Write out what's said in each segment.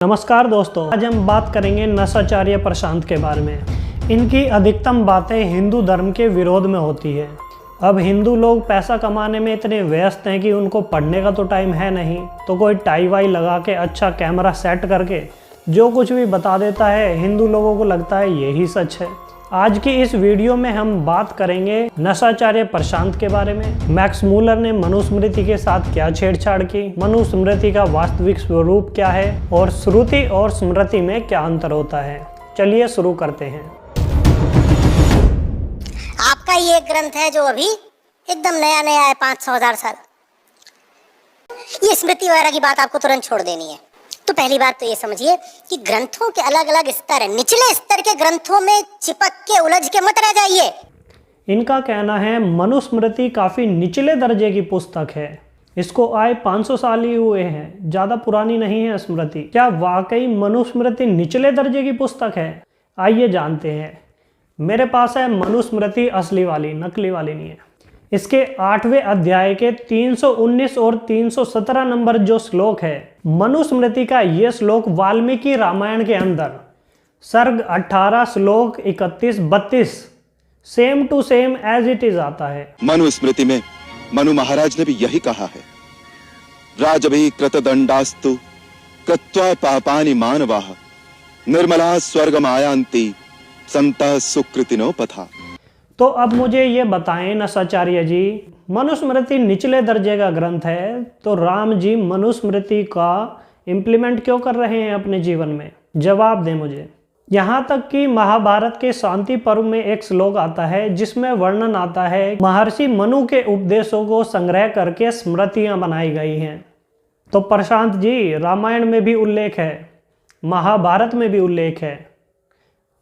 नमस्कार दोस्तों, आज हम बात करेंगे नशाचार्य प्रशांत के बारे में। इनकी अधिकतम बातें हिंदू धर्म के विरोध में होती है। अब हिंदू लोग पैसा कमाने में इतने व्यस्त हैं कि उनको पढ़ने का तो टाइम है नहीं, तो कोई टाई वाई लगा के अच्छा कैमरा सेट करके जो कुछ भी बता देता है, हिंदू लोगों को लगता है यही सच है। आज की इस वीडियो में हम बात करेंगे नशाचार्य प्रशांत के बारे में। मैक्स मूलर ने मनुस्मृति के साथ क्या छेड़छाड़ की, मनुस्मृति का वास्तविक स्वरूप क्या है और श्रुति और स्मृति में क्या अंतर होता है। चलिए शुरू करते हैं। आपका ये ग्रंथ है जो अभी एकदम नया नया है, 500,000 साल। ये स्मृति वगैरह की बात आपको तुरंत छोड़ देनी है। तो पहली बात तो ये समझिए कि ग्रंथों के अलग अलग स्तर हैं। निचले स्तर के ग्रंथों में चिपक के उलझ के मत रह जाइए। इनका कहना है मनुस्मृति काफी निचले दर्जे की पुस्तक है, इसको आए 500 साल ही हुए हैं, ज्यादा पुरानी नहीं है स्मृति। क्या वाकई मनुस्मृति निचले दर्जे की पुस्तक है? आइए जानते हैं। मेरे पास है मनुस्मृति असली वाली, नकली वाली नहीं है। इसके 8वें अध्याय के 319 और 317 नंबर जो श्लोक है, मनुस्मृति का ये श्लोक वाल्मीकि रामायण के अंदर सर्ग 18 श्लोक 31-32 same to same as it is आता है। मनुस्मृति में मनु महाराज ने भी यही कहा है, राजभी कृतदंडास्तु कृत्वा पापानि मानवाः निर्मला स्वर्गमायान्ति संतः सुकृतिनो पथा। तो अब मुझे ये बताएं नशाचार्य जी, मनुस्मृति निचले दर्जे का ग्रंथ है, तो राम जी मनुस्मृति का इम्प्लीमेंट क्यों कर रहे हैं अपने जीवन में? जवाब दें मुझे। यहाँ तक कि महाभारत के शांति पर्व में एक श्लोक आता है जिसमें वर्णन आता है महर्षि मनु के उपदेशों को संग्रह करके स्मृतियाँ बनाई गई हैं। तो प्रशांत जी, रामायण में भी उल्लेख है, महाभारत में भी उल्लेख है,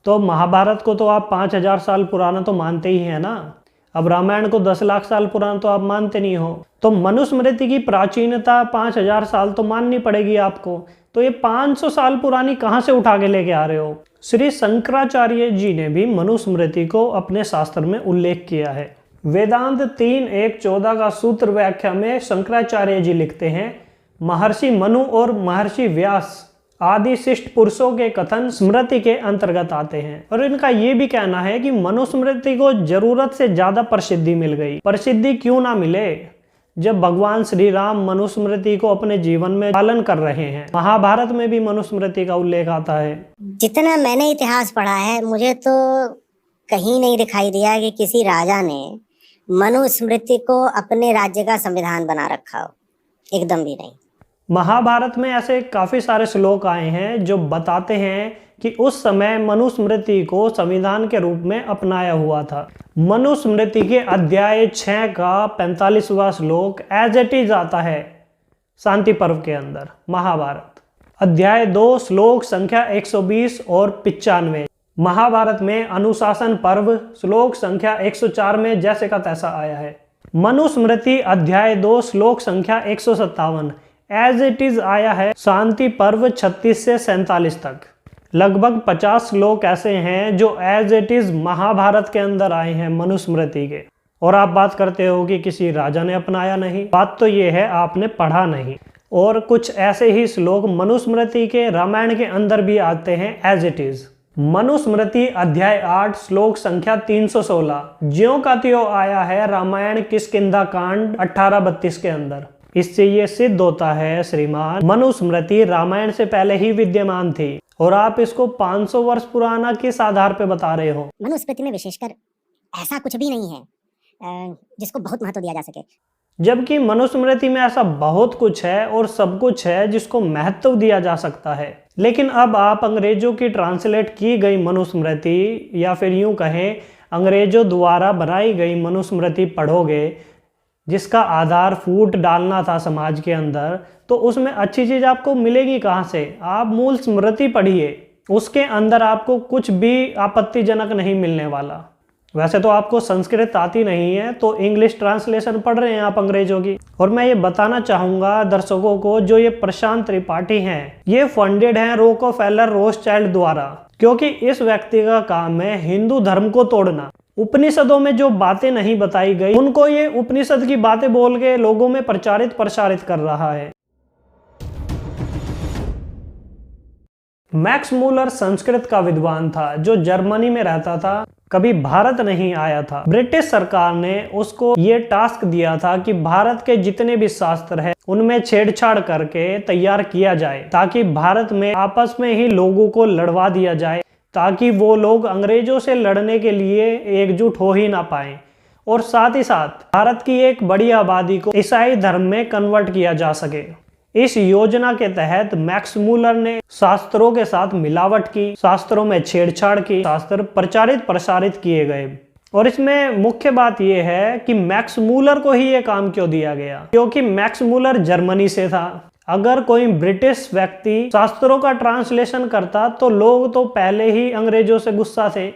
तो महाभारत को तो आप 5000 साल पुराना तो मानते ही हैं ना। अब रामायण को 10 लाख साल पुराना तो आप मानते नहीं हो, तो मनुस्मृति की प्राचीनता 5000 साल तो माननी पड़ेगी आपको। तो ये 500 साल पुरानी कहाँ से उठा के लेके आ रहे हो? श्री शंकराचार्य जी ने भी मनुस्मृति को अपने शास्त्र में उल्लेख किया है। वेदांत 3:1-14 का सूत्र व्याख्या में शंकराचार्य जी लिखते हैं, महर्षि मनु और महर्षि व्यास आदि शिष्ट पुरुषों के कथन स्मृति के अंतर्गत आते हैं। और इनका ये भी कहना है कि मनुस्मृति को जरूरत से ज्यादा प्रसिद्धि मिल गई। प्रसिद्धि क्यों ना मिले जब भगवान श्री राम मनुस्मृति को अपने जीवन में पालन कर रहे हैं। महाभारत में भी मनुस्मृति का उल्लेख आता है। जितना मैंने इतिहास पढ़ा है, मुझे तो कहीं नहीं दिखाई दिया कि किसी राजा ने मनुस्मृति को अपने राज्य का संविधान बना रखा हो, एकदम भी नहीं। महाभारत में ऐसे काफी सारे श्लोक आए हैं जो बताते हैं कि उस समय मनुस्मृति को संविधान के रूप में अपनाया हुआ था। मनुस्मृति के अध्याय 6 का 45वां श्लोक एज इट इज आता है शांति पर्व के अंदर। महाभारत अध्याय 2 श्लोक संख्या 120 और 95। महाभारत में अनुशासन पर्व श्लोक संख्या 104 में जैसे का तैसा आया है। मनुस्मृति अध्याय 2 श्लोक संख्या 157 एज इट इज आया है शांति पर्व 36 से 47 तक। लगभग 50 श्लोक ऐसे हैं जो एज इट इज महाभारत के अंदर आए हैं मनुस्मृति के। और आप बात करते हो कि किसी राजा ने अपनाया नहीं, बात तो ये है आपने पढ़ा नहीं। और कुछ ऐसे ही श्लोक मनुस्मृति के रामायण के अंदर भी आते हैं एज इट इज। मनुस्मृति अध्याय 8 श्लोक संख्या 316 ज्यों का त्यों आया है रामायण किष्किंधा कांड 1832 के अंदर। इससे ये सिद्ध होता है श्रीमान, मनुस्मृति रामायण से पहले ही विद्यमान थी और आप इसको 500 वर्ष पुराना किस आधार पे बता रहे हो? मनुस्मृति में विशेषकर ऐसा कुछ भी नहीं है जिसको बहुत महत्व दिया जा सके, जबकि मनुस्मृति में ऐसा बहुत कुछ है और सब कुछ है जिसको महत्व दिया जा सकता है। लेकिन अब आप अंग्रेजों की ट्रांसलेट की गई मनुस्मृति, या फिर यूं कहें अंग्रेजों द्वारा बनाई गई मनुस्मृति पढ़ोगे, जिसका आधार फूट डालना था समाज के अंदर, तो उसमें अच्छी चीज़ आपको मिलेगी कहाँ से? आप मूल स्मृति पढ़िए, उसके अंदर आपको कुछ भी आपत्तिजनक नहीं मिलने वाला। वैसे तो आपको संस्कृत आती नहीं है, तो इंग्लिश ट्रांसलेशन पढ़ रहे हैं आप अंग्रेजों की। और मैं ये बताना चाहूँगा दर्शकों को, जो ये प्रशांत त्रिपाठी हैं, ये फंडेड हैं रोकफेलर रोथस्चिल्ड द्वारा, क्योंकि इस व्यक्ति का काम है हिंदू धर्म को तोड़ना। उपनिषदों में जो बातें नहीं बताई गई उनको ये उपनिषद की बातें बोल के लोगों में प्रचारित कर रहा है। मैक्स मूलर संस्कृत का विद्वान था जो जर्मनी में रहता था, कभी भारत नहीं आया था। ब्रिटिश सरकार ने उसको ये टास्क दिया था कि भारत के जितने भी शास्त्र है उनमें छेड़छाड़ करके तैयार किया जाए ताकि भारत में आपस में ही लोगों को लड़वा दिया जाए, ताकि वो लोग अंग्रेजों से लड़ने के लिए एकजुट हो ही ना पाए, और साथ ही साथ भारत की एक बड़ी आबादी को ईसाई धर्म में कन्वर्ट किया जा सके। इस योजना के तहत मैक्स मूलर ने शास्त्रों के साथ मिलावट की, शास्त्रों में छेड़छाड़ की, शास्त्र प्रचारित प्रसारित किए गए। और इसमें मुख्य बात यह है कि मैक्स मूलर को ही यह काम क्यों दिया गया, क्योंकि मैक्स मूलर जर्मनी से था। अगर कोई ब्रिटिश व्यक्ति शास्त्रों का ट्रांसलेशन करता तो लोग तो पहले ही अंग्रेजों से गुस्सा थे,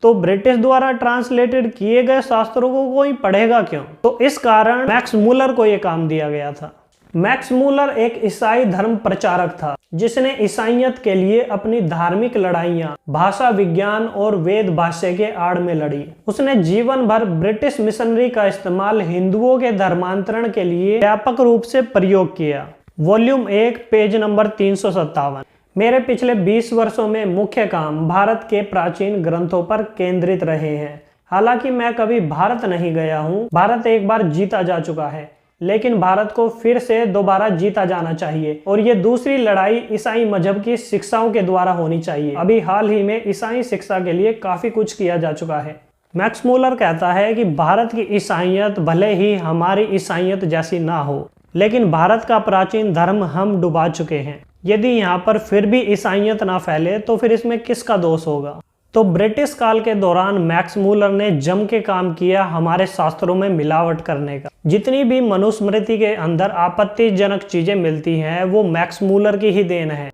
तो ब्रिटिश द्वारा ट्रांसलेटेड किए गए शास्त्रों को कोई पढ़ेगा क्यों? तो इस कारण मैक्स मूलर को यह काम दिया गया था। मैक्स मूलर एक ईसाई धर्म प्रचारक था जिसने ईसाइयत के लिए अपनी धार्मिक लड़ाइयाँ भाषा विज्ञान और वेद भाष्य के आड़ में लड़ी। उसने जीवन भर ब्रिटिश मिशनरी का इस्तेमाल हिंदुओं के धर्मांतरण के लिए व्यापक रूप से प्रयोग किया। Volume 1 page number 357। मेरे पिछले 20 वर्षों में मुख्य काम भारत के प्राचीन ग्रंथों पर केंद्रित रहे हैं। हालांकि मैं कभी भारत नहीं गया हूँ, भारत एक बार जीता जा चुका है, लेकिन भारत को फिर से दोबारा जीता जाना चाहिए और ये दूसरी लड़ाई ईसाई मजहब की शिक्षाओं के द्वारा होनी चाहिए। अभी हाल ही में ईसाई शिक्षा के लिए काफी कुछ किया जा चुका है। मैक्स मूलर कहता है कि भारत की ईसाइयत भले ही हमारी ईसाइयत जैसी ना हो, लेकिन भारत का प्राचीन धर्म हम डुबा चुके हैं। यदि यहाँ पर फिर भी ईसाइयत ना फैले तो फिर इसमें किसका दोष होगा? तो ब्रिटिश काल के दौरान मैक्स मूलर ने जम के काम किया हमारे शास्त्रों में मिलावट करने का। जितनी भी मनुस्मृति के अंदर आपत्तिजनक चीजें मिलती हैं वो मैक्स मूलर की ही देन है।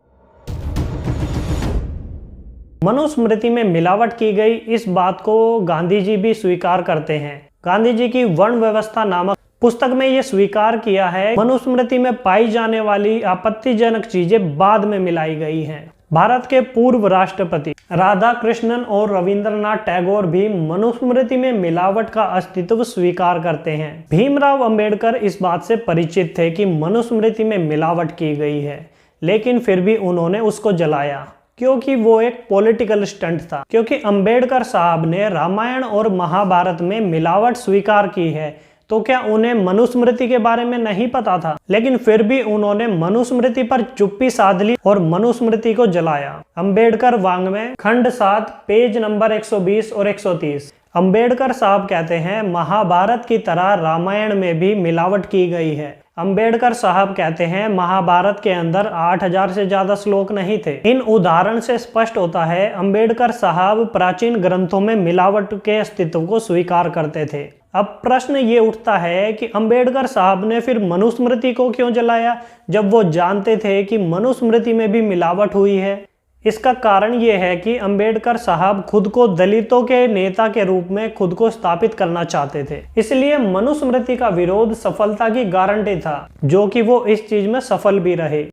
मनुस्मृति में मिलावट की गई इस बात को गांधी जी भी स्वीकार करते हैं। गांधी जी की वर्ण व्यवस्था नामक पुस्तक में ये स्वीकार किया है मनुस्मृति में पाई जाने वाली आपत्तिजनक चीजें बाद में मिलाई गई हैं। भारत के पूर्व राष्ट्रपति राधा कृष्णन और रविंद्रनाथ टैगोर भी मनुस्मृति में मिलावट का अस्तित्व स्वीकार करते हैं। भीमराव अंबेडकर इस बात से परिचित थे कि मनुस्मृति में मिलावट की गई है, लेकिन फिर भी उन्होंने उसको जलाया क्योंकि वो एक पॉलिटिकल स्टंट था। क्योंकि अंबेडकर साहब ने रामायण और महाभारत में मिलावट स्वीकार की है, तो क्या उन्हें मनुस्मृति के बारे में नहीं पता था? लेकिन फिर भी उन्होंने मनुस्मृति पर चुप्पी साध ली और मनुस्मृति को जलाया। अंबेडकर वाङ्मय खंड 7 पेज नंबर 120 और 130। अंबेडकर साहब कहते हैं महाभारत की तरह रामायण में भी मिलावट की गई है। अंबेडकर साहब कहते हैं महाभारत के अंदर 8000 से ज्यादा श्लोक नहीं थे। इन उदाहरण से स्पष्ट होता है अंबेडकर साहब प्राचीन ग्रंथों में मिलावट के अस्तित्व को स्वीकार करते थे। अब प्रश्न ये उठता है कि अंबेडकर साहब ने फिर मनुस्मृति को क्यों जलाया जब वो जानते थे कि मनुस्मृति में भी मिलावट हुई है? इसका कारण ये है कि अंबेडकर साहब खुद को दलितों के नेता के रूप में खुद को स्थापित करना चाहते थे, इसलिए मनुस्मृति का विरोध सफलता की गारंटी था, जो कि वो इस चीज में सफल भी रहे।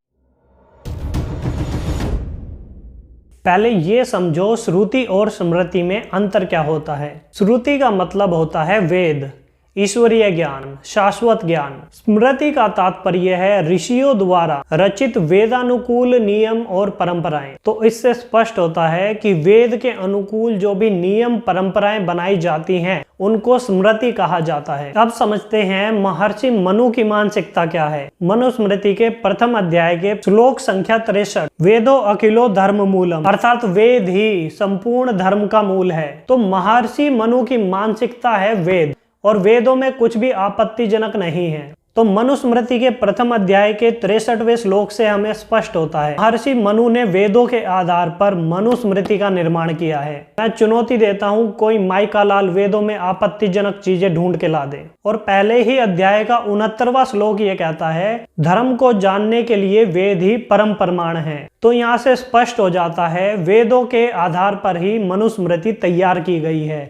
पहले ये समझो श्रुति और स्मृति में अंतर क्या होता है। श्रुति का मतलब होता है वेद, ईश्वरीय ज्ञान, शाश्वत ज्ञान। स्मृति का तात्पर्य है ऋषियों द्वारा रचित वेदानुकूल नियम और परंपराएं। तो इससे स्पष्ट होता है कि वेद के अनुकूल जो भी नियम परंपराएं बनाई जाती हैं उनको स्मृति कहा जाता है। अब समझते हैं महर्षि मनु की मानसिकता क्या है। मनुस्मृति के प्रथम अध्याय के श्लोक संख्या 63, वेदो अखिलो धर्म मूलम, अर्थात वेद ही संपूर्ण धर्म का मूल है। तो महर्षि मनु की मानसिकता है वेद, और वेदों में कुछ भी आपत्तिजनक नहीं है। तो मनुस्मृति के प्रथम अध्याय के 63वें श्लोक से हमें स्पष्ट होता है महर्षि मनु ने वेदों के आधार पर मनुस्मृति का निर्माण किया है। मैं चुनौती देता हूं कोई माइका लाल वेदों में आपत्तिजनक चीजें ढूंढ के ला दे। और पहले ही अध्याय का 69वां श्लोक ये कहता है धर्म को जानने के लिए वेद ही परम प्रमाण है। तो यहाँ से स्पष्ट हो जाता है वेदों के आधार पर ही मनुस्मृति तैयार की गई है।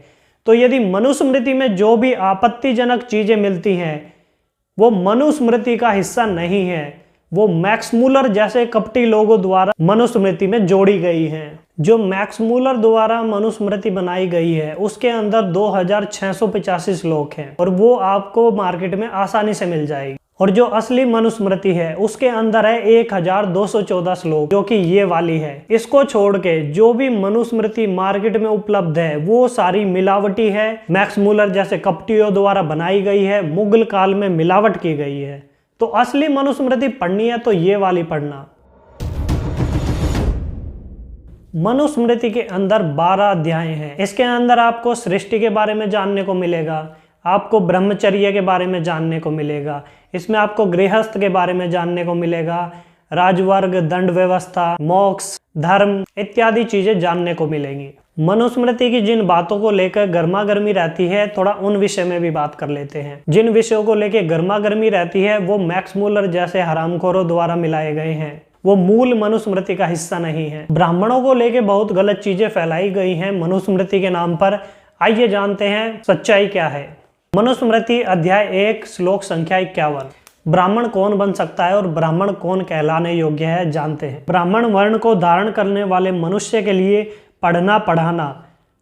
तो यदि मनुस्मृति में जो भी आपत्तिजनक चीजें मिलती हैं वो मनुस्मृति का हिस्सा नहीं है, वो मैक्स मूलर जैसे कपटी लोगों द्वारा मनुस्मृति में जोड़ी गई हैं। जो मैक्स मूलर द्वारा मनुस्मृति बनाई गई है उसके अंदर 2685 श्लोक हैं और वो आपको मार्केट में आसानी से मिल जाएगी। और जो असली मनुस्मृति है उसके अंदर है 1214 श्लोक, जो कि ये वाली है। इसको छोड़ के जो भी मनुस्मृति मार्केट में उपलब्ध है वो सारी मिलावटी है, मैक्स मूलर जैसे कपटियों द्वारा बनाई गई है, मुगल काल में मिलावट की गई है। तो असली मनुस्मृति पढ़नी है तो ये वाली पढ़ना। मनुस्मृति के अंदर 12 अध्याय हैं। इसके अंदर आपको सृष्टि के बारे में जानने को मिलेगा, आपको ब्रह्मचर्य के बारे में जानने को मिलेगा, इसमें आपको गृहस्थ के बारे में जानने को मिलेगा, राजवर्ग, दंड व्यवस्था, मोक्ष, धर्म इत्यादि चीजें जानने को मिलेंगी। मनुस्मृति की जिन बातों को लेकर गर्मा गर्मी रहती है, थोड़ा उन विषय में भी बात कर लेते हैं। जिन विषयों को लेकर गर्मा गर्मी रहती है वो मैक्स मूलर जैसे हरामखोरों द्वारा मिलाए गए हैं, वो मूल मनुस्मृति का हिस्सा नहीं है। ब्राह्मणों को लेकर बहुत गलत चीजें फैलाई गई हैं मनुस्मृति के नाम पर। आइए जानते हैं सच्चाई क्या है। मनुस्मृति अध्याय 1 श्लोक संख्या 51। ब्राह्मण कौन बन सकता है और ब्राह्मण कौन कहलाने योग्य है, जानते हैं। ब्राह्मण वर्ण को धारण करने वाले मनुष्य के लिए पढ़ना पढ़ाना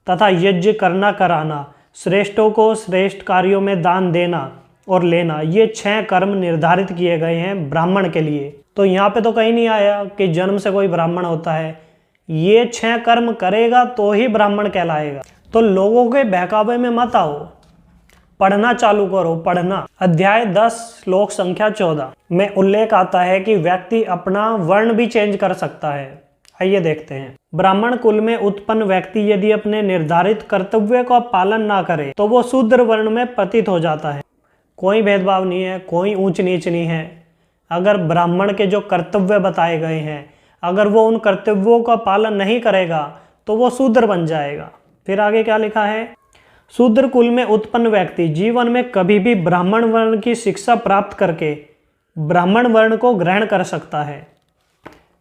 तथा यज्ञ करना कराना, श्रेष्ठों को श्रेष्ठ कार्यों में दान देना और लेना, ये 6 कर्म निर्धारित किए गए हैं ब्राह्मण के लिए। तो यहाँ पे तो कहीं नहीं आया कि जन्म से कोई ब्राह्मण होता है। ये 6 कर्म करेगा तो ही ब्राह्मण कहलाएगा। तो लोगों के बहकावे में मत आओ, पढ़ना चालू करो। पढ़ना अध्याय 10 श्लोक संख्या 14 में उल्लेख आता है कि व्यक्ति अपना वर्ण भी चेंज कर सकता है। आइए देखते हैं। ब्राह्मण कुल में उत्पन्न व्यक्ति यदि अपने निर्धारित कर्तव्य का पालन ना करे तो वो शूद्र वर्ण में पतित हो जाता है। कोई भेदभाव नहीं है, कोई ऊंच नीच नहीं है। अगर ब्राह्मण के जो कर्तव्य बताए गए हैं, अगर वो उन कर्तव्यों का पालन नहीं करेगा तो वो शूद्र बन जाएगा। फिर आगे क्या लिखा है? शूद्र कुल में उत्पन्न व्यक्ति जीवन में कभी भी ब्राह्मण वर्ण की शिक्षा प्राप्त करके ब्राह्मण वर्ण को ग्रहण कर सकता है।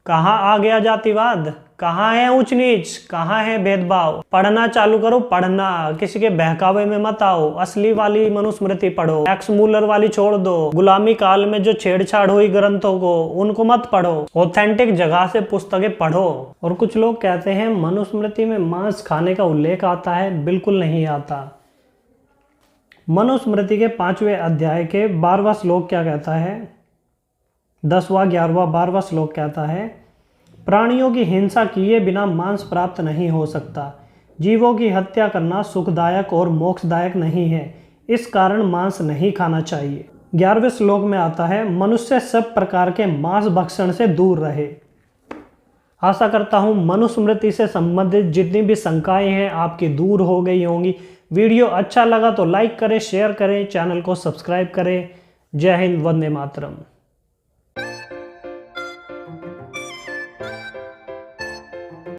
कहाँ आ गया जातिवाद, कहाँ है ऊंच नीच, कहाँ है भेदभाव? पढ़ना चालू करो, पढ़ना, किसी के बहकावे में मत आओ। असली वाली मनुस्मृति पढ़ो, मैक्स मूलर वाली छोड़ दो। गुलामी काल में जो छेड़छाड़ हुई ग्रंथों को, उनको मत पढ़ो। ऑथेंटिक जगह से पुस्तकें पढ़ो। और कुछ लोग कहते हैं मनुस्मृति में मांस खाने का उल्लेख आता है, बिल्कुल नहीं आता। मनुस्मृति के 5वें अध्याय के 12वां श्लोक क्या कहता है? 10वां, 11वां, 12वां श्लोक कहता है, प्राणियों की हिंसा किए बिना मांस प्राप्त नहीं हो सकता। जीवों की हत्या करना सुखदायक और मोक्षदायक नहीं है, इस कारण मांस नहीं खाना चाहिए। 11वें श्लोक में आता है, मनुष्य सब प्रकार के मांस भक्षण से दूर रहे। आशा करता हूँ मनुस्मृति से संबंधित जितनी भी शंकाएं हैं आपकी दूर हो गई होंगी। वीडियो अच्छा लगा तो लाइक करें, शेयर करें, चैनल को सब्सक्राइब करें। जय हिंद, वंदे मातरम।